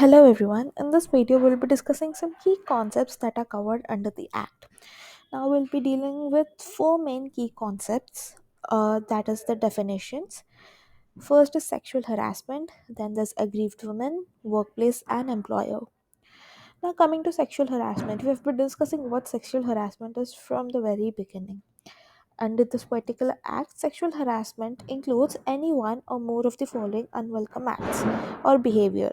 Hello everyone. In this video, we'll be discussing some key concepts that are covered under the Act. Now, we'll be dealing with four main key concepts. That is the definitions. First is sexual harassment. Then there's aggrieved women, workplace, and employer. Now, coming to sexual harassment, we have been discussing what sexual harassment is from the very beginning. Under this particular act, sexual harassment includes any one or more of the following unwelcome acts or behavior.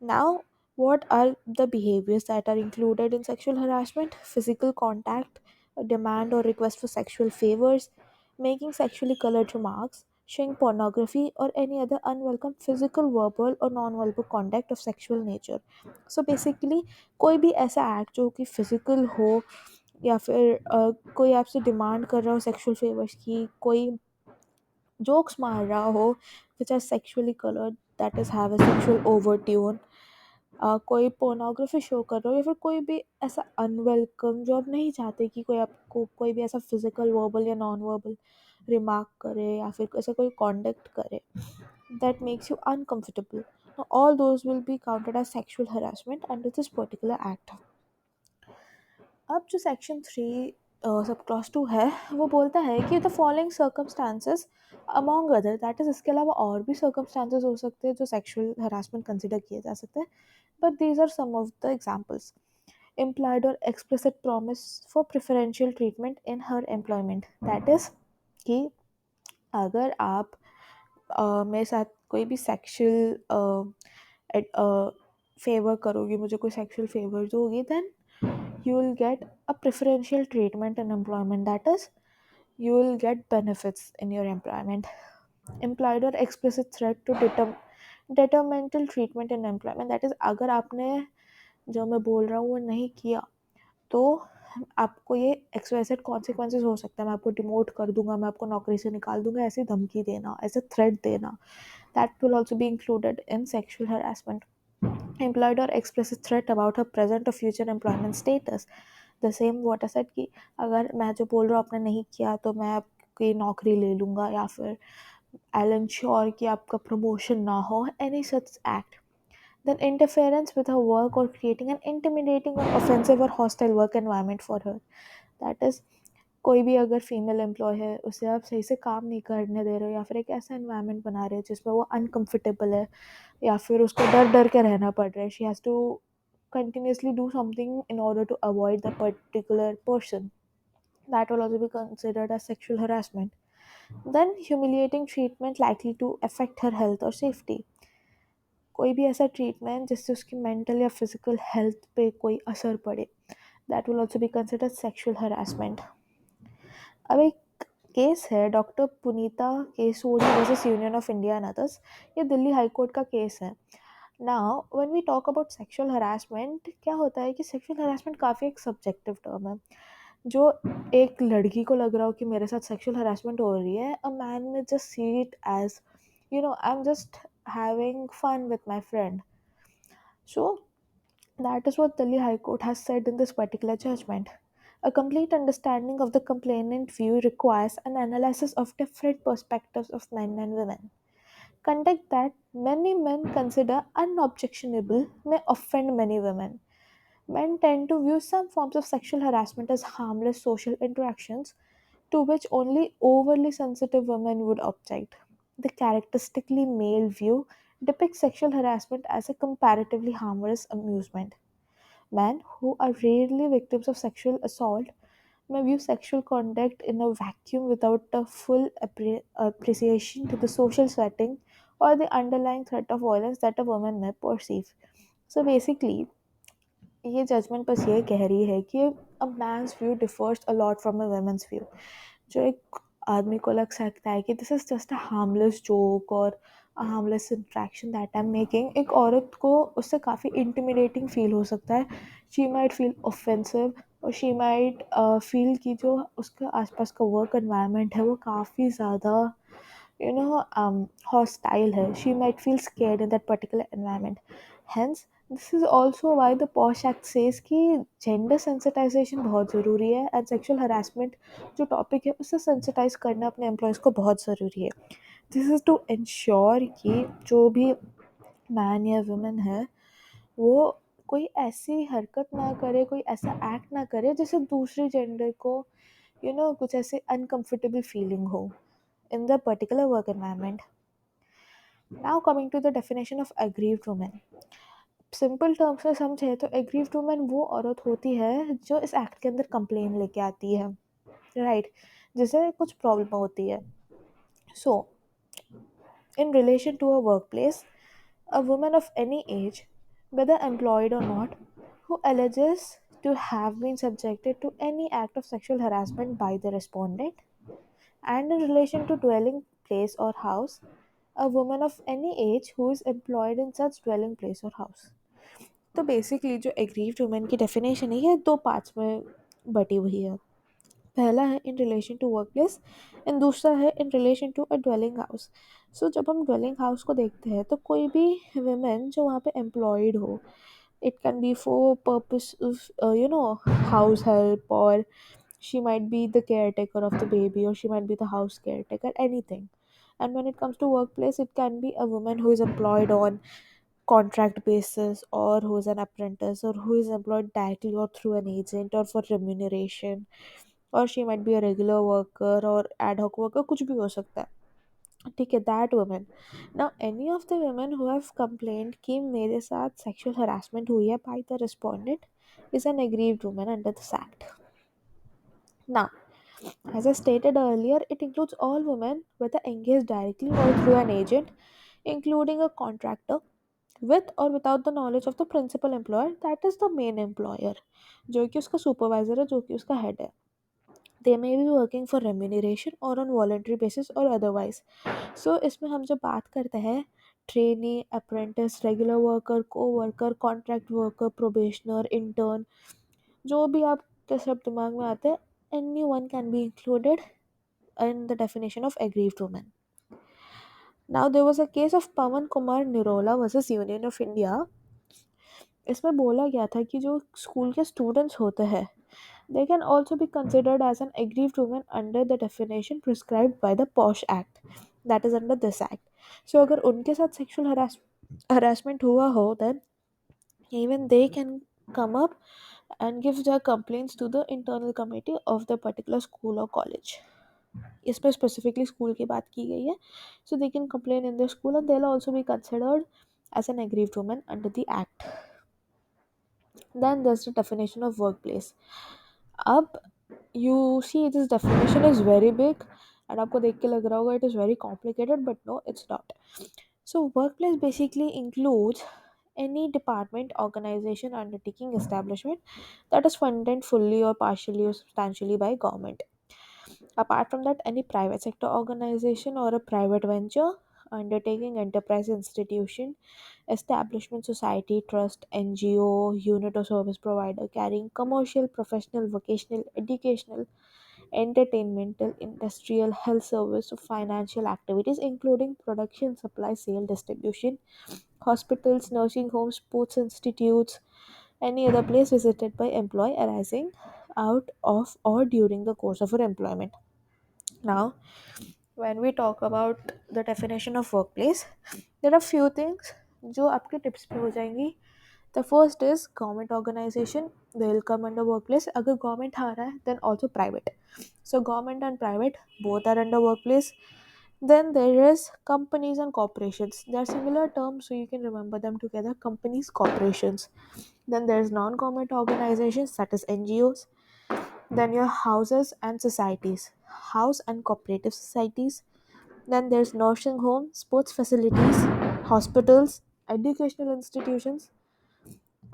Now, what are the behaviors that are included in sexual harassment? Physical contact, a demand or request for sexual favors, making sexually colored remarks, showing pornography, or any other unwelcome physical, verbal, or non-verbal contact of sexual nature. So basically, कोई भी ऐसा act जो कि physical हो या फिर कोई आपसे डिमांड कर रहा हो सेक्सुअल फेवर्स की, कोई जोक्स मार रहा हो which are sexually coloured, that is have a sexual overtone, कोई पोर्नोग्राफी शो कर रहे हो या फिर कोई भी ऐसा अनवेलकम जो आप नहीं चाहते कि कोई आपको कोई भी ऐसा फिजिकल वर्बल या नॉन वर्बल रिमार्क करे या फिर ऐसा कोई कॉन्डक्ट करे that makes you uncomfortable. Now, all those will be counted as sexual harassment under this particular act. अब जो सेक्शन 3 सब क्लॉज 2 है वो बोलता है कि the following circumstances among other, that is इसके अलावा और भी सर्कमस्टांसेस हो सकते हैं जो सेक्सुअल हरासमेंट कंसिडर किए जा सकते हैं, but these are some of the examples. Implied or explicit promise for preferential treatment in her employment, that is कि अगर आप मेरे साथ कोई भी सेक्सुअल फेवर करोगी, मुझे कोई सेक्सुअल फेवर दोगी, then you will get a preferential treatment in employment, that is you will get benefits in your employment. Implied or explicit threat to detrimental treatment in employment, that is अगर आपने जो मैं बोल रहा हूँ वो नहीं किया तो आपको ये एक्सवाइजेड कॉन्सिक्वेंसेज हो सकता है, मैं आपको डिमोट कर दूंगा, मैं आपको नौकरी से निकाल दूंगा, ऐसी धमकी देना, ऐसे थ्रेट देना, that will also be included in sexual harassment. Implied or explicit threat about her present or future employment status, the same what I said कि अगर मैं जो बोल रहा हूँ आपने नहीं किया तो मैं आपकी नौकरी ले लूँगा या फिर आई विल इंश्योर कि आपका प्रमोशन ना हो, any such act. Then interference with her work or creating an intimidating or offensive or hostile work environment for her, that is कोई भी अगर फीमेल एम्प्लॉय है उसे आप सही से काम नहीं करने दे रहे हो या फिर एक ऐसा एनवायरनमेंट बना रहे हो जिसमें वो अनकंफर्टेबल है या फिर उसको डर डर के रहना पड़ रहा है, she has to continuously do something in order to avoid the particular person, that will also be considered as sexual harassment. Then humiliating treatment likely to affect her health or safety, कोई भी ऐसा treatment जिससे उसकी mental या physical health पे कोई असर पड़े, that will also be considered sexual harassment. अब एक केस है doctor Punita Kesodi versus union of India and others, ये दिल्ली हाई कोर्ट का केस है. Now when we talk about sexual harassment, क्या होता है कि सेक्शुअल हरासमेंट काफ़ी एक सब्जेक्टिव टर्म है. जो एक लड़की को लग रहा हो कि मेरे साथ सेक्शुअल हरासमेंट हो रही है, a man may just see it as I am just having fun with my friend. So that is what Delhi High Court has said in this particular judgment. A complete understanding of the complainant view requires an analysis of different perspectives of men and women. Conduct that many men consider unobjectionable may offend many women. Men tend to view some forms of sexual harassment as harmless social interactions to which only overly sensitive women would object. The characteristically male view depicts sexual harassment as a comparatively harmless amusement. Men, who are rarely victims of sexual assault, may view sexual conduct in a vacuum without a full appreciation to the social setting or the underlying threat of violence that a woman may perceive. So basically, ये judgment बस ये कह रही है कि a man's view differs a lot from a woman's view. जो एक आदमी को लग सकता है कि this is just a harmless joke और a harmless interaction that I am making, एक औरत को उससे काफ़ी इंटिमिडेटिंग फील हो सकता है. शी माइट फील ऑफेंसिव और शी माइट फील कि जो उसके आसपास का वर्क एनवायरनमेंट है वो काफ़ी ज़्यादा hostile है. She might feel scared in that particular environment. Hence, this is also why the PoSH Act says कि gender sensitization बहुत ज़रूरी है and sexual harassment जो टॉपिक है उससे sensitize करना अपने एम्प्लॉयज़ को बहुत ज़रूरी है. This is to ensure कि जो भी मैन या वुमेन है वो कोई ऐसी हरकत ना करे, कोई ऐसा एक्ट ना करे जिससे दूसरे जेंडर को कुछ ऐसे अनकंफर्टेबल फीलिंग हो in the particular work environment. Now coming to the definition of aggrieved woman. Simple terms में समझे तो एग्रीव्ड वुमेन वो औरत होती है जो इस एक्ट के अंदर कंप्लेन लेके आती है, राइट, जिसे कुछ प्रॉब्लम होती है. So in relation to a workplace, a woman of any age, whether employed or not, who alleges to have been subjected to any act of sexual harassment by the respondent, and in relation to dwelling place or house, a woman of any age who is employed in such dwelling place or house. तो basically जो aggrieved women की definition है ये दो parts में बटी हुई है. पहला है in relation to workplace and दूसरा है in relation to a dwelling house. So जब हम ड्वेलिंग हाउस को देखते हैं तो कोई भी वुमेन जो वहाँ पे एम्प्लॉयड हो, it can be for purpose of house help, or she might be the caretaker of the baby, or she might be the house caretaker, anything. And when it comes to workplace, it can be a woman who is employed on contract basis, or who is an apprentice, or who is employed directly or through an agent or for remuneration, or she might be a regular worker or ad hoc worker, कुछ भी हो सकता है. ठीक है, that women. Now any of the women who have complaint कि मेरे साथ सेक्सुअल हरासमेंट हुई है by the respondent is an aggrieved women under this act. Now, as I stated earlier, it includes all women whether engaged directly or through an agent, including a contractor, with or without the knowledge of the principal employer, that is the main employer, जो कि उसका supervisor है, जो कि उसका head है. They may be working for remuneration or on voluntary basis or otherwise. So इसमें हम जब बात करते हैं ट्रेनी, अप्रेंटिस, रेगुलर वर्कर, को worker, contract worker, probationer, intern, जो भी आपके सब दिमाग में आते हैं, any one can be included in the definition of aggrieved woman. Now there was a case of Pawan Kumar Nirola versus Union of India. इसमें बोला गया था कि जो स्कूल के स्टूडेंट्स होते हैं, they can also be considered as an aggrieved woman under the definition prescribed by the PoSH Act, that is under this act. So अगर उनके साथ sexual harassment हुआ हो, then even they can come up and give their complaints to the internal committee of the particular school or college. इसमें specifically school की बात की गई है. So they can complain in their school and they'll also be considered as an aggrieved woman under the act. Then there's the definition of workplace. अब you see this definition is very big and आपको देख के लग रहा होगा it is very complicated, but no, it's not. So workplace basically includes any department, organization, undertaking, establishment that is funded fully or partially or substantially by government. Apart from that, any private sector organization or a private venture, undertaking, enterprise, institution, establishment, society, trust, NGO, unit or service provider carrying commercial, professional, vocational, educational, entertainmental, industrial, health service, or financial activities, including production, supply, sale, distribution, hospitals, nursing homes, sports institutes, any other place visited by employee arising out of or during the course of her employment. Now, when we talk about the definition of workplace, there are few things जो आपके tips पे हो जाएंगी. The first is government organization. They will come under workplace. अगर government आ रहा है, then also private. So government and private both are under workplace. Then there is companies and corporations. They are similar terms, so you can remember them together. Companies, corporations. Then there is non-government organizations, that is NGOs. Then your houses and societies, house and cooperative societies. Then there's nursing home, sports facilities, hospitals, educational institutions,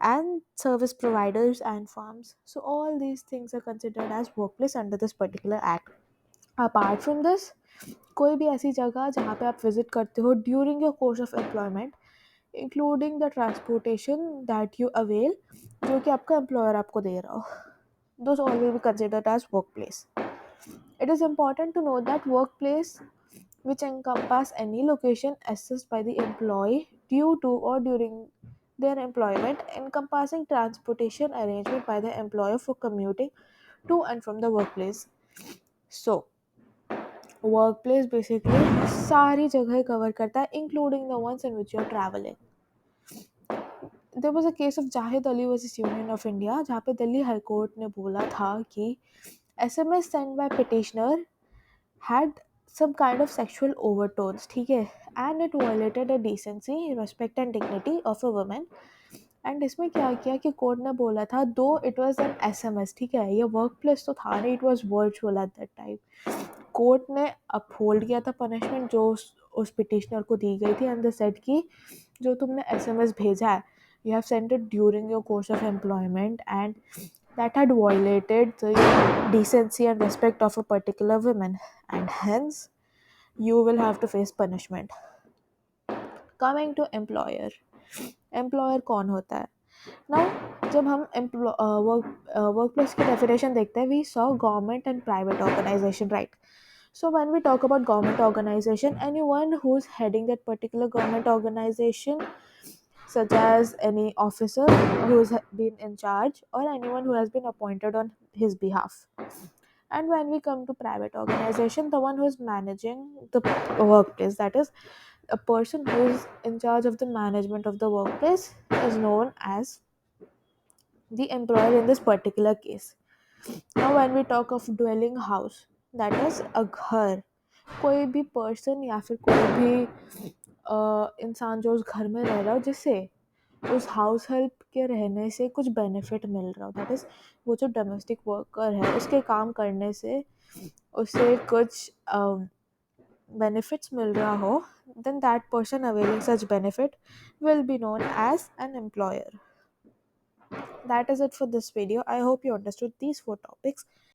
and service providers and farms. So all these things are considered as workplace under this particular act. Apart from this, कोई भी ऐसी जगह जहाँ पे आप visit करते हो during your course of employment, including the transportation that you avail, जो कि आपका एम्प्लॉयर आपको दे रहा हो, those all will be considered as workplace. It is important to note that workplace which encompass any location accessed by the employee due to or during their employment, encompassing transportation arrangement by the employer for commuting to and from the workplace. So workplace basically सारी जगह cover करता है, including the ones in which you are traveling. There was a case of Zahid Ali versus union of India, जहाँ पे Delhi high court ने बोला था कि SMS send by petitioner had some kind of sexual overtones, ठीक है, and it violated the decency, respect and dignity of a woman. And इसमें क्या किया कि कोर्ट ने बोला था, दो इट वाज एन एसएमएस, ठीक है, ये वर्क प्लेस तो था नहीं, it was virtual at that time, court ने अपहोल्ड किया था पनिशमेंट जो उस पिटिशनर को दी गई थी, एंड दे सेड कि जो तुमने एसएमएस भेजा है, you have sent it during your course of employment and that had violated the decency and respect of a particular woman, and hence you will have to face punishment. Coming to employer, employer कौन होता है? Now जब हम work place की definition देखते हैं, we saw government and private organisation, right? So when we talk about government organization, anyone who's heading that particular government organization, such as any officer who has been in charge or anyone who has been appointed on his behalf. And when we come to private organization, the one who is managing the workplace, that is a person who is in charge of the management of the workplace, is known as the employer in this particular case. Now when we talk of dwelling house, that is a घर, कोई भी person या फिर कोई भी इंसान जो उस घर में रह रहा हो, जिससे उस हाउस हेल्प के रहने से कुछ बेनिफिट मिल रहा हो, दैट इज़ वो जो डोमेस्टिक वर्कर है उसके काम करने से उसे कुछ benefits मिल रहा हो, then that person availing such benefit will be known as an employer. That is it for this video. I hope you understood these four topics.